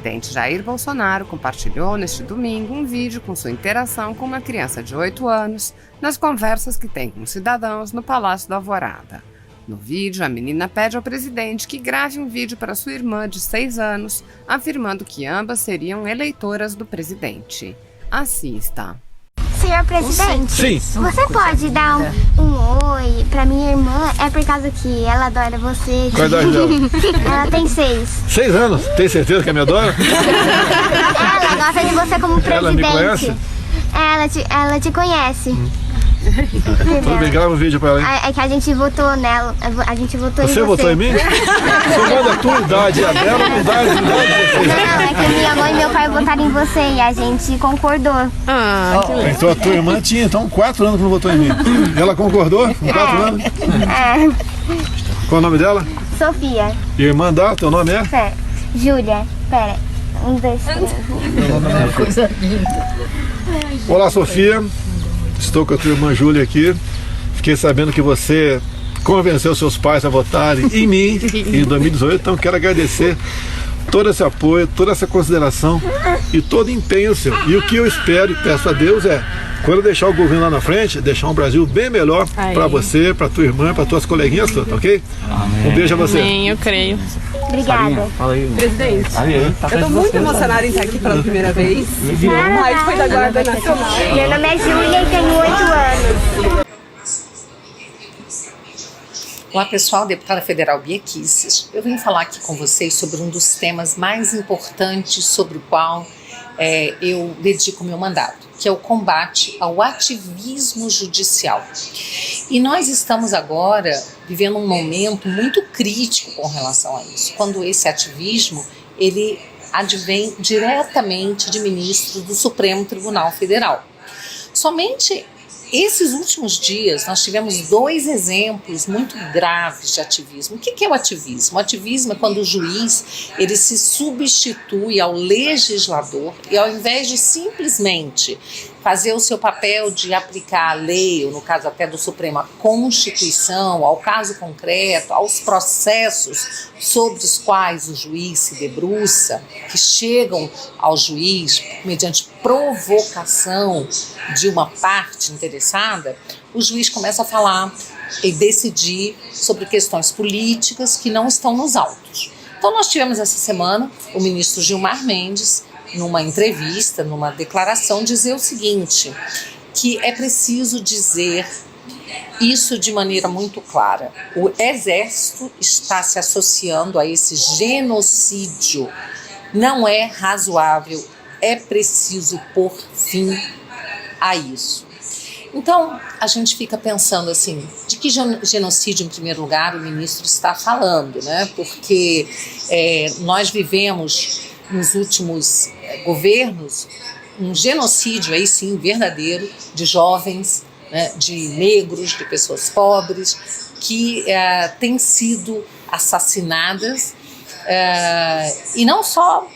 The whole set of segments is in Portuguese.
presidente Jair Bolsonaro compartilhou neste domingo um vídeo com sua interação com uma criança de 8 anos nas conversas que tem com cidadãos no Palácio da Alvorada. No vídeo, a menina pede ao presidente que grave um vídeo para sua irmã de 6 anos, afirmando que ambas seriam eleitoras do presidente. Assista. Senhor presidente, sim. Você pode dar um oi pra minha irmã? É por causa que ela adora você. Qual a idade dela? Ela tem 6. 6 anos? Tem certeza que ela me adora? Ela gosta de você como presidente. Ela me conhece? Ela te conhece. Tudo bem, grava um vídeo pra ela, hein? É que a gente votou nela. A gente votou em você. Você votou em mim? Você manda a tua idade, a dela não dá a idade de vocês. Não, é que minha mãe e meu pai votaram em você e a gente concordou. Então a tua irmã tinha 4 anos que não votou em mim. Ela concordou com 4 anos? Qual o nome dela? Sofia. E a irmã dela, teu nome é? Júlia. Pera. 1, 2, 3. Olá, Sofia. Estou com a tua irmã Júlia aqui. Fiquei sabendo que você convenceu seus pais a votarem em mim em 2018, então quero agradecer todo esse apoio, toda essa consideração e todo empenho seu. E o que eu espero e peço a Deus é, quando deixar o governo lá na frente, deixar um Brasil bem melhor para você, para tua irmã, para tuas coleguinhas, tá ok? Amém. Um beijo a você. Sim, eu creio. Obrigada. Fala aí. Presidente, eu tô muito emocionada em estar aqui pela primeira vez. Mas foi da Guarda Nacional. Meu nome é Júlia e tenho 8 anos. Olá pessoal, deputada federal Bia Kicis. Eu vim falar aqui com vocês sobre um dos temas mais importantes sobre o qual eu dedico meu mandato, que é o combate ao ativismo judicial. E nós estamos agora vivendo um momento muito crítico com relação a isso, quando esse ativismo ele advém diretamente de ministros do Supremo Tribunal Federal. Somente esses últimos dias nós tivemos 2 exemplos muito graves de ativismo. O que é o ativismo? O ativismo é quando o juiz ele se substitui ao legislador e ao invés de simplesmente fazer o seu papel de aplicar a lei, ou no caso até do Supremo, a Constituição, ao caso concreto, aos processos sobre os quais o juiz se debruça, que chegam ao juiz mediante provocação de uma parte interessada, o juiz começa a falar e decidir sobre questões políticas que não estão nos autos. Então nós tivemos essa semana o ministro Gilmar Mendes, numa entrevista, numa declaração, dizer o seguinte, que é preciso dizer isso de maneira muito clara. O Exército está se associando a esse genocídio. Não é razoável, é preciso pôr fim a isso. Então, a gente fica pensando assim, de que genocídio, em primeiro lugar, o ministro está falando, né? Porque nós vivemos nos últimos governos um genocídio, aí sim, verdadeiro, de jovens, né, de negros, de pessoas pobres, que têm sido assassinadas, e não só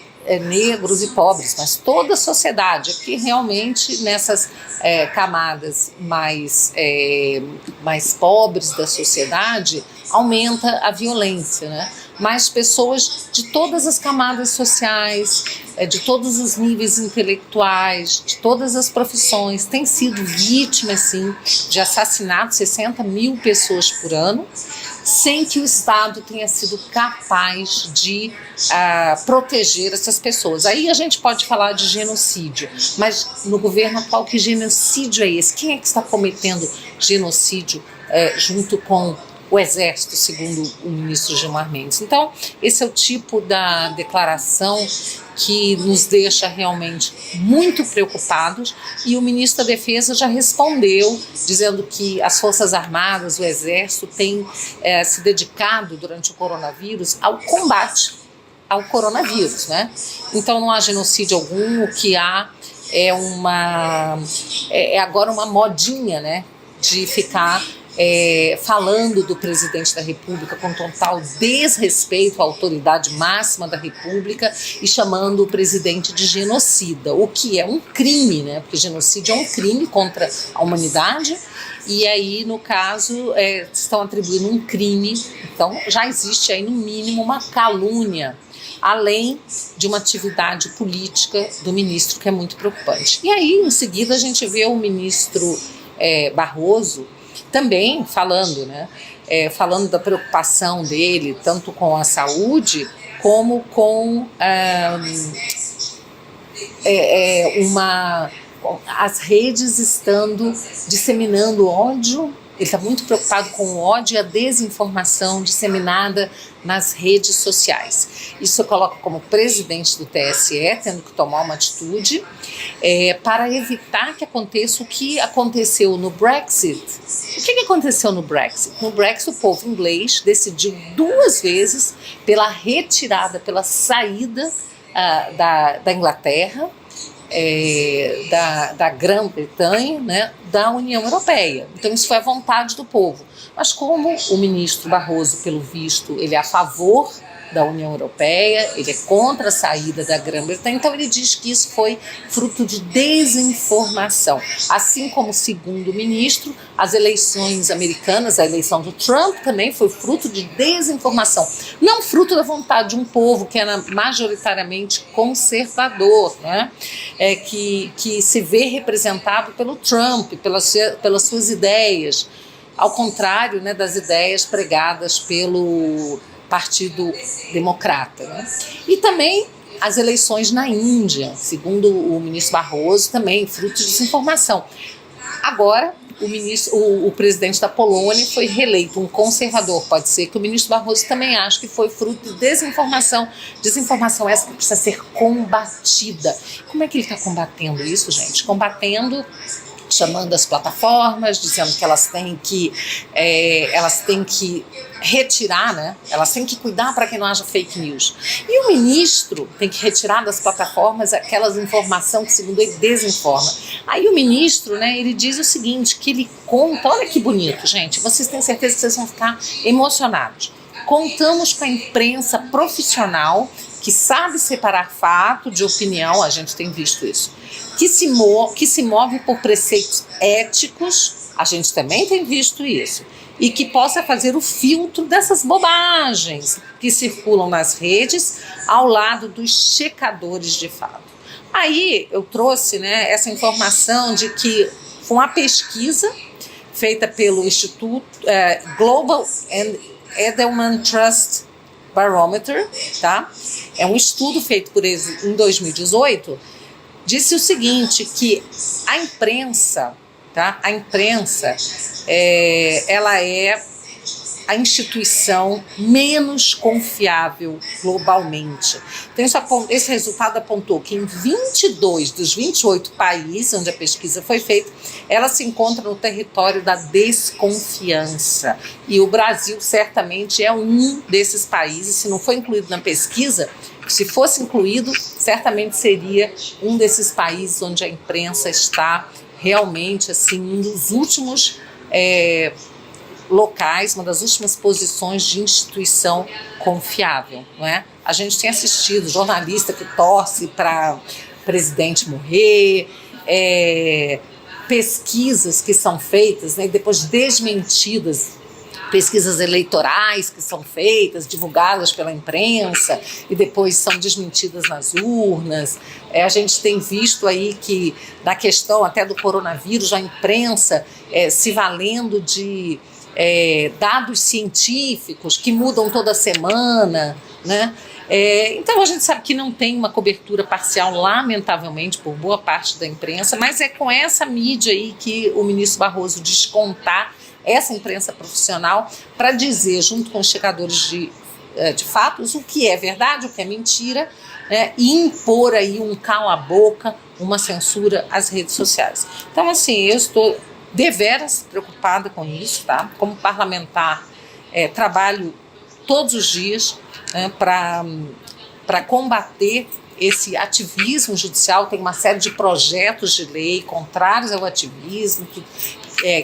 negros e pobres, mas toda a sociedade, que realmente nessas camadas mais pobres da sociedade aumenta a violência, né? Mas pessoas de todas as camadas sociais, de todos os níveis intelectuais, de todas as profissões, têm sido vítimas, sim, de assassinatos, 60 mil pessoas por ano, sem que o Estado tenha sido capaz de proteger essas pessoas. Aí a gente pode falar de genocídio, mas no governo atual, que genocídio é esse? Quem é que está cometendo genocídio junto com o Exército, segundo o ministro Gilmar Mendes? Então, esse é o tipo da declaração que nos deixa realmente muito preocupados, e o ministro da Defesa já respondeu, dizendo que as Forças Armadas, o Exército, têm se dedicado durante o coronavírus ao combate ao coronavírus, né? Então não há genocídio algum, o que há é agora uma modinha, né, de ficar falando do presidente da República com total desrespeito à autoridade máxima da República e chamando o presidente de genocida, o que é um crime, né? Porque genocídio é um crime contra a humanidade, e aí, no caso, estão atribuindo um crime, então já existe aí no mínimo uma calúnia além de uma atividade política do ministro, que é muito preocupante. E aí, em seguida, a gente vê o ministro Barroso também falando, né? Falando da preocupação dele, tanto com a saúde, como com as redes estando disseminando ódio. Ele está muito preocupado com o ódio e a desinformação disseminada nas redes sociais. Isso eu coloco como presidente do TSE, tendo que tomar uma atitude para evitar que aconteça o que aconteceu no Brexit. O que aconteceu no Brexit? No Brexit, o povo inglês decidiu 2 vezes pela retirada, pela saída da Inglaterra, da Grã-Bretanha, né, da União Europeia. Então isso foi a vontade do povo. Mas como o ministro Barroso, pelo visto, ele é a favor da União Europeia, ele é contra a saída da Grã-Bretanha, então ele diz que isso foi fruto de desinformação. Assim como, segundo o ministro, as eleições americanas, a eleição do Trump também foi fruto de desinformação, não fruto da vontade de um povo que era majoritariamente conservador, né? Que se vê representado pelo Trump, pelas suas ideias, ao contrário, né, das ideias pregadas pelo Partido Democrata, né? E também as eleições na Índia, segundo o ministro Barroso, também fruto de desinformação. Agora, o presidente da Polônia foi reeleito, um conservador. Pode ser que o ministro Barroso também ache que foi fruto de desinformação. Desinformação essa que precisa ser combatida. Como é que ele está combatendo isso, gente? Combatendo, chamando as plataformas, dizendo que elas têm que retirar, né? Elas têm que cuidar para que não haja fake news. E o ministro tem que retirar das plataformas aquelas informações que, segundo ele, desinforma. Aí o ministro, né, ele diz o seguinte, que ele conta, olha que bonito, gente, vocês têm certeza que vocês vão ficar emocionados. Contamos com a imprensa profissional que sabe separar fato de opinião, a gente tem visto isso, que se move por preceitos éticos, a gente também tem visto isso, e que possa fazer o filtro dessas bobagens que circulam nas redes ao lado dos checadores de fato. Aí eu trouxe, né, essa informação de que foi uma pesquisa feita pelo Instituto Global Edelman Trust Barometer, tá? É um estudo feito por eles em 2018, disse o seguinte, que a imprensa, tá? A imprensa, ela é a instituição menos confiável globalmente. Então, esse resultado apontou que em 22 dos 28 países onde a pesquisa foi feita, ela se encontra no território da desconfiança. E o Brasil certamente é um desses países, se não foi incluído na pesquisa, se fosse incluído, certamente seria um desses países onde a imprensa está realmente assim, um dos últimos locais, uma das últimas posições de instituição confiável, não é? A gente tem assistido jornalista que torce para presidente morrer, pesquisas que são feitas, né, e depois desmentidas, pesquisas eleitorais que são feitas, divulgadas pela imprensa e depois são desmentidas nas urnas. A gente tem visto aí que na questão até do coronavírus, a imprensa se valendo de dados científicos que mudam toda semana, né? Então a gente sabe que não tem uma cobertura parcial, lamentavelmente, por boa parte da imprensa, mas é com essa mídia aí que o ministro Barroso diz contar essa imprensa profissional para dizer, junto com os checadores de fatos, o que é verdade, o que é mentira, né, e impor aí um cala-boca, uma censura às redes sociais. Então, assim, eu estou deveras preocupada com isso, tá? Como parlamentar, trabalho todos os dias, né, para combater esse ativismo judicial. Tem uma série de projetos de lei contrários ao ativismo,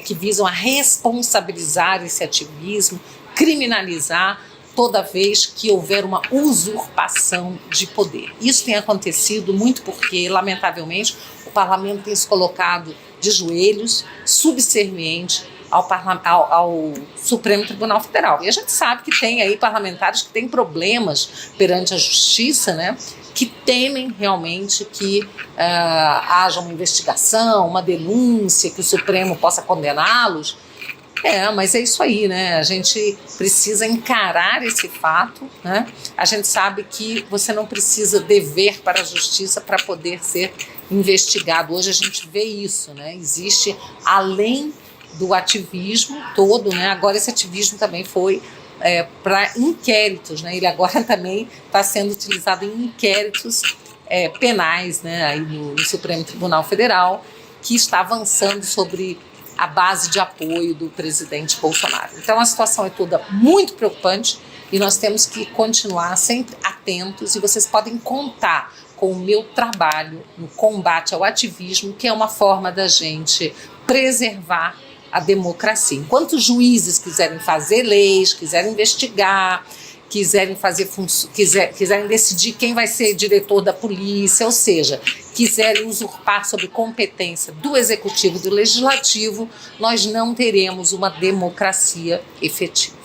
que visam a responsabilizar esse ativismo, criminalizar toda vez que houver uma usurpação de poder. Isso tem acontecido muito porque, lamentavelmente, o parlamento tem se colocado de joelhos, subserviente ao Supremo Tribunal Federal. E a gente sabe que tem aí parlamentares que têm problemas perante a justiça, né, que temem realmente que haja uma investigação, uma denúncia, que o Supremo possa condená-los. Mas é isso aí, né? A gente precisa encarar esse fato, né? A gente sabe que você não precisa dever para a justiça para poder ser investigado. Hoje a gente vê isso, né? Existe, além do ativismo todo, né? Agora esse ativismo também foi para inquéritos, né? Ele agora também está sendo utilizado em inquéritos penais, né? Aí no Supremo Tribunal Federal, que está avançando sobre a base de apoio do presidente Bolsonaro. Então a situação é toda muito preocupante e nós temos que continuar sempre atentos, e vocês podem contar com o meu trabalho no combate ao ativismo, que é uma forma da gente preservar a democracia. Enquanto os juízes quiserem fazer leis, quiserem investigar, quiserem decidir quem vai ser diretor da polícia, ou seja, quiserem usurpar sobre competência do executivo e do legislativo, nós não teremos uma democracia efetiva.